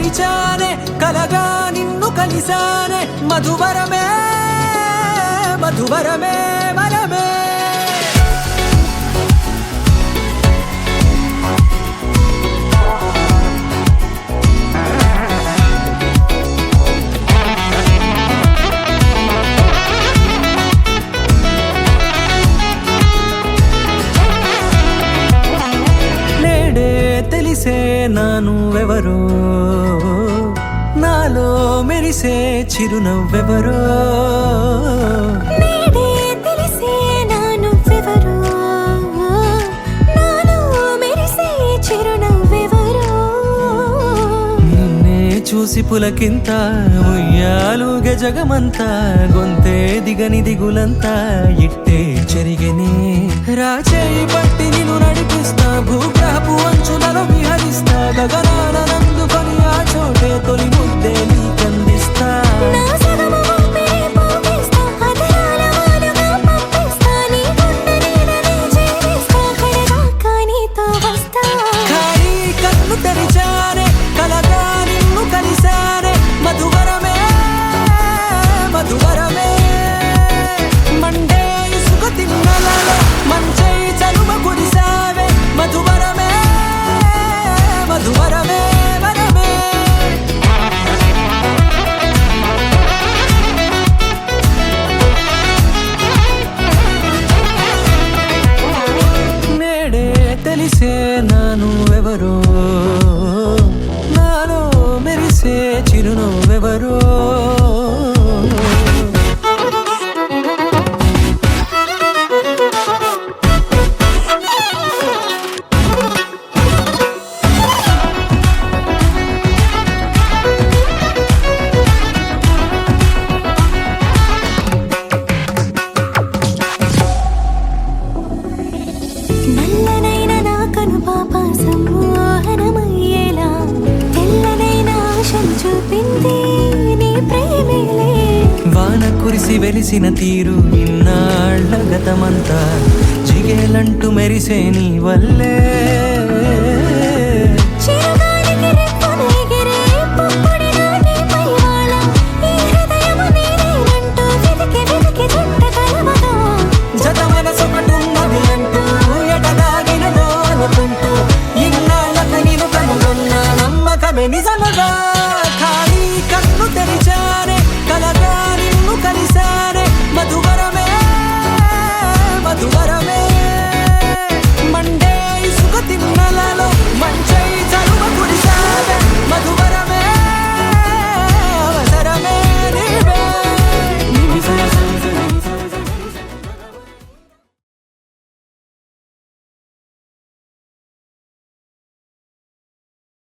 తెరిచానే కలగా నిన్ను కలిసానే మధువరమే మధువరమే వరమే తెలిసే నానువెవరో నాలో మెరిసే చిరునవ్వెవరో నేడే తెలిసే నానువెవరో నాలో మెరిసే చిరునవ్వెవరో నిన్నే చూసి పులకింత ఉయ్యాలుగే జగమంతా గొంతే దిగని దిగులంతా ఇట్టే చెరిగనే రాచేయి పట్టి నిన్ను నడిపిస్తా భూగ్రహపు అంచులలో విహరిస్తా గగనాన నందుకొని ఆ చోటే తొలి ముద్దే నీకందిస్తా నా సగము ఊపిరి పోగిస్తా అదరాల వానగా పంపిస్తా నీ గుండె నీడనే చేరిస్తా కడదాకా నీతో వస్తా ఖాళీ కన్ను తెరిచానే కలగా నిన్ను కలిసానే మధువరమే మధువరమే మండే ఇసుక తిన్నలలో మంచై చలువ కురిసావే మధువరమే మధువరమే వరమే నేడే తెలిసే నానువెవరో నాలో మెరిసే చిరునవ్వెవరో నల్లనైన నా కనుపాప సమ్మోహనమయ్యేలా తెల్లనైన ఆశలు చూపింది నీ ప్రేమేలే వాన కురిసి వెలిసిన తీరు ఇన్నాళ్ళ గతమంతా జిగేలంటూ మెరిసే నీ వల్లే